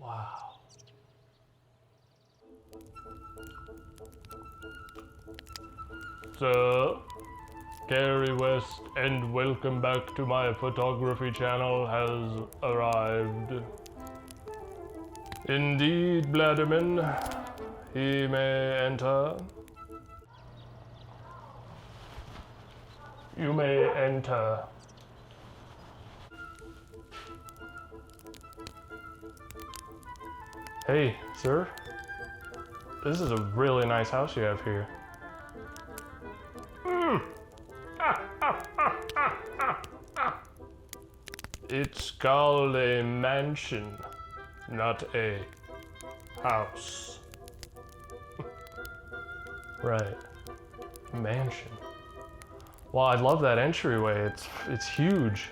Wow. So, Gary West and welcome back to my photography channel has arrived. Indeed, Bladiman, he may enter. You may enter. Hey, sir. This is a really nice house you have here. It's called a mansion, not a house. Right. Mansion. Well, I love that entryway. It's huge.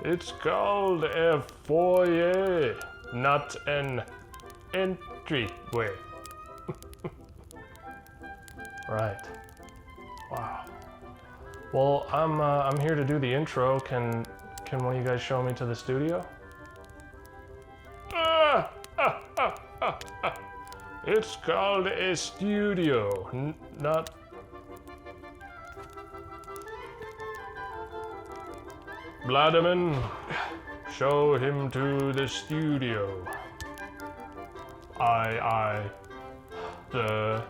It's called a foyer, not an entryway. Right. Wow. Well, I'm here to do the intro. Can one of you guys show me to the studio? It's called a studio, not. Bladiman, show him to the studio. Aye, the.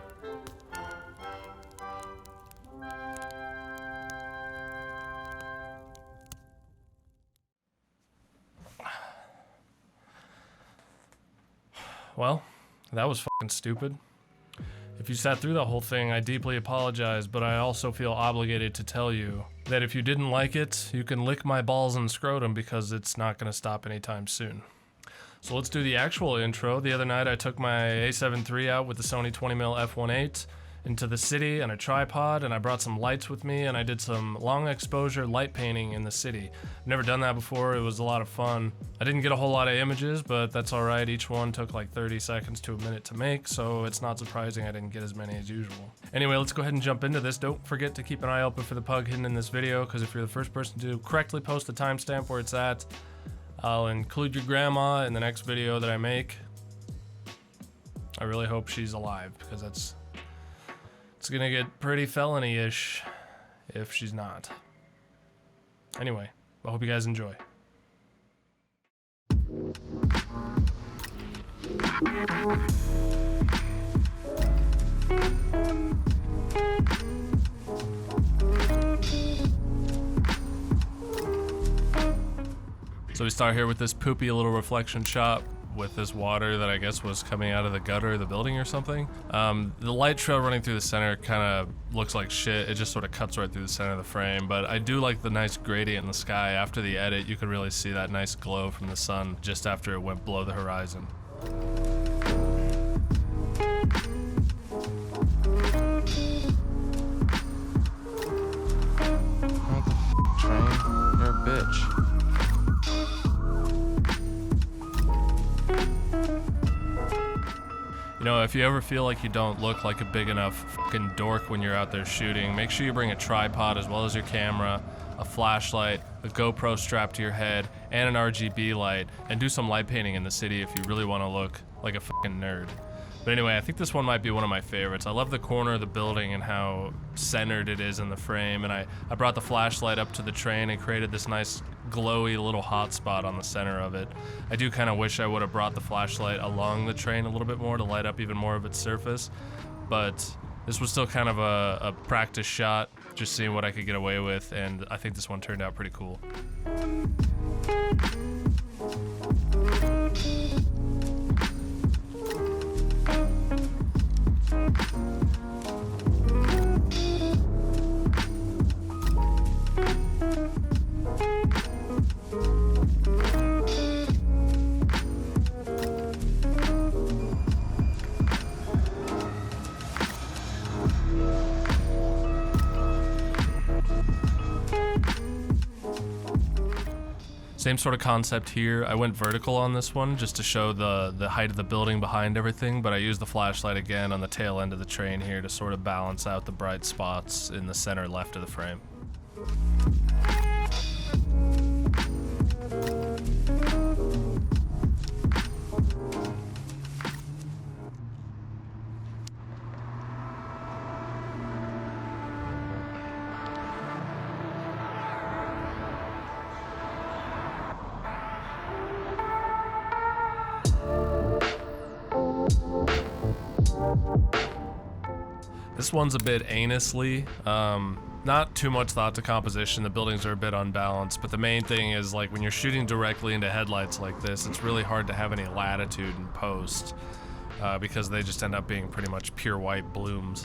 Well, that was fucking stupid. If you sat through the whole thing, I deeply apologize, but I also feel obligated to tell you that if you didn't like it, you can lick my balls and scrotum because it's not gonna stop anytime soon. So let's do the actual intro. The other night I took my A7 III out with the Sony 20mm f1.8 into the city and a tripod, and I brought some lights with me, and I did some long exposure light painting in the city. I've never done that before. It was a lot of fun. I didn't get a whole lot of images, but that's all right. Each one took like 30 seconds to a minute to make, so it's not surprising I didn't get as many as usual. Anyway, let's go ahead and jump into this. Don't forget to keep an eye open for the pug hidden in this video, because if you're the first person to correctly post the timestamp where it's at, I'll include your grandma in the next video that I make. I really hope she's alive, because it's gonna get pretty felony-ish if she's not. Anyway, I hope you guys enjoy. So we start here with this poopy little reflection shot with this water that I guess was coming out of the gutter of the building or something. The light trail running through the center kind of looks like shit. It just sort of cuts right through the center of the frame, but I do like the nice gradient in the sky. After the edit, you could really see that nice glow from the sun just after it went below the horizon. What the f***, train? You're a bitch. You know, if you ever feel like you don't look like a big enough fucking dork when you're out there shooting, make sure you bring a tripod as well as your camera, a flashlight, a GoPro strapped to your head, and an RGB light, and do some light painting in the city if you really want to look like a fucking nerd. But anyway, I think this one might be one of my favorites. I love the corner of the building and how centered it is in the frame, and I brought the flashlight up to the train and created this nice glowy little hot spot on the center of it. I do kind of wish I would have brought the flashlight along the train a little bit more to light up even more of its surface, but this was still kind of a practice shot, just seeing what I could get away with, and I think this one turned out pretty cool. Same sort of concept here. I went vertical on this one just to show the height of the building behind everything, but I used the flashlight again on the tail end of the train here to sort of balance out the bright spots in the center left of the frame. This one's a bit anussly. Not too much thought to composition. The buildings are a bit unbalanced, but the main thing is, like, when you're shooting directly into headlights like this, it's really hard to have any latitude in post because they just end up being pretty much pure white blooms.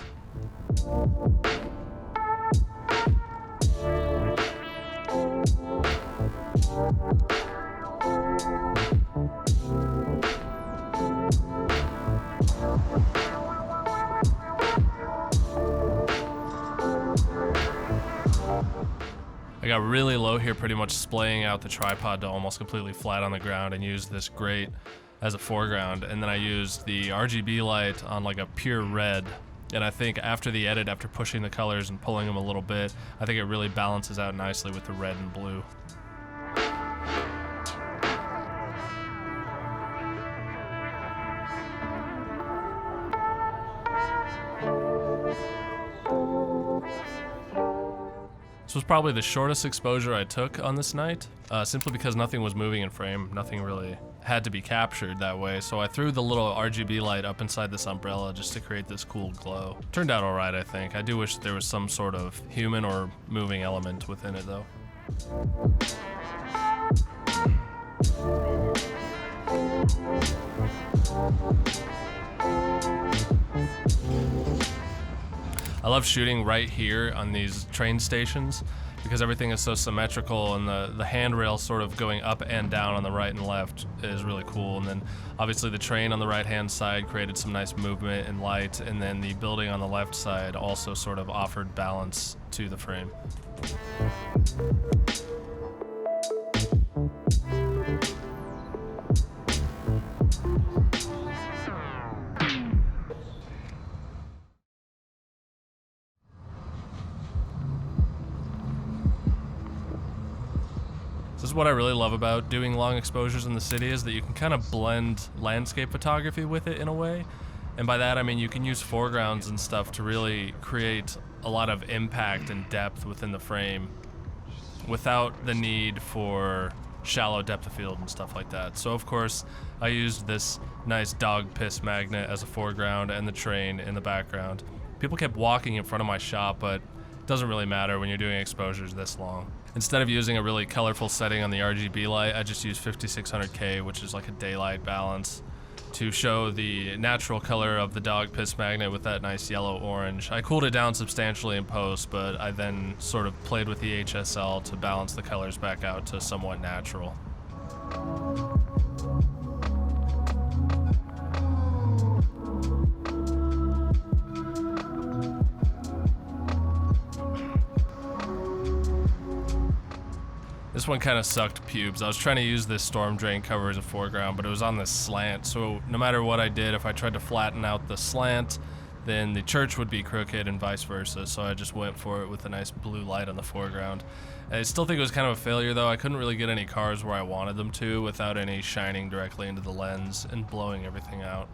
I got really low here, pretty much splaying out the tripod to almost completely flat on the ground, and used this grate as a foreground, and then I used the RGB light on like a pure red, and I think after the edit, after pushing the colors and pulling them a little bit, I think it really balances out nicely with the red and blue. This was probably the shortest exposure I took on this night, simply because nothing was moving in frame. Nothing really had to be captured that way, so I threw the little RGB light up inside this umbrella just to create this cool glow. Turned out alright, I think. I do wish there was some sort of human or moving element within it, though. I love shooting right here on these train stations because everything is so symmetrical, and the handrail sort of going up and down on the right and left is really cool. And then obviously the train on the right hand side created some nice movement and light, and then the building on the left side also sort of offered balance to the frame. This is what I really love about doing long exposures in the city, is that you can kind of blend landscape photography with it in a way. And by that I mean you can use foregrounds and stuff to really create a lot of impact and depth within the frame without the need for shallow depth of field and stuff like that. So of course I used this nice dog piss magnet as a foreground and the train in the background. People kept walking in front of my shop, but it doesn't really matter when you're doing exposures this long. Instead of using a really colorful setting on the RGB light, I just used 5600K, which is like a daylight balance, to show the natural color of the dog piss magnet with that nice yellow orange. I cooled it down substantially in post, but I then sort of played with the HSL to balance the colors back out to somewhat natural. This one kind of sucked pubes. I was trying to use this storm drain cover as a foreground, but it was on this slant, so no matter what I did, if I tried to flatten out the slant, then the church would be crooked and vice versa, so I just went for it with a nice blue light on the foreground. I still think it was kind of a failure, though. I couldn't really get any cars where I wanted them to without any shining directly into the lens and blowing everything out.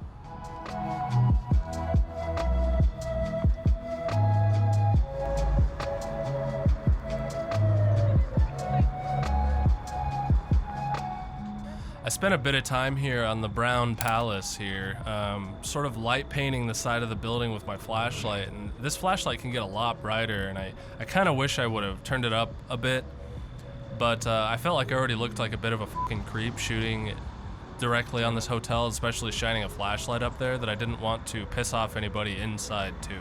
I spent a bit of time here on the Brown Palace here, sort of light painting the side of the building with my flashlight, and this flashlight can get a lot brighter, and I kind of wish I would have turned it up a bit, but I felt like I already looked like a bit of a fucking creep shooting directly on this hotel, especially shining a flashlight up there, that I didn't want to piss off anybody inside too.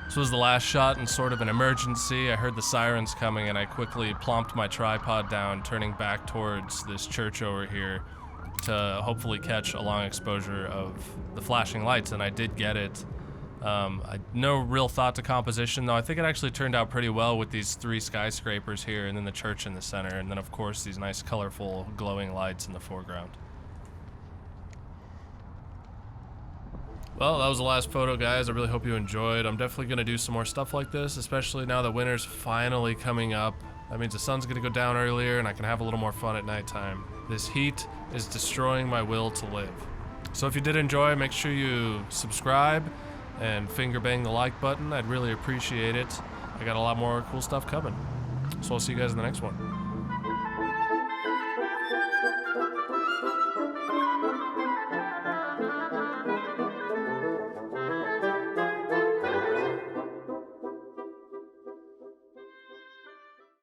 This was the last shot in sort of an emergency. I heard the sirens coming and I quickly plomped my tripod down, turning back towards this church over here to hopefully catch a long exposure of the flashing lights, and I did get it. No real thought to composition, though. I think it actually turned out pretty well with these 3 skyscrapers here, and then the church in the center, and then of course these nice colorful glowing lights in the foreground. Well, that was the last photo, guys. I really hope you enjoyed. I'm definitely going to do some more stuff like this, especially now that winter's finally coming up. That means the sun's going to go down earlier and I can have a little more fun at nighttime. This heat is destroying my will to live. So if you did enjoy, make sure you subscribe and finger bang the like button. I'd really appreciate it. I got a lot more cool stuff coming. So I'll see you guys in the next one.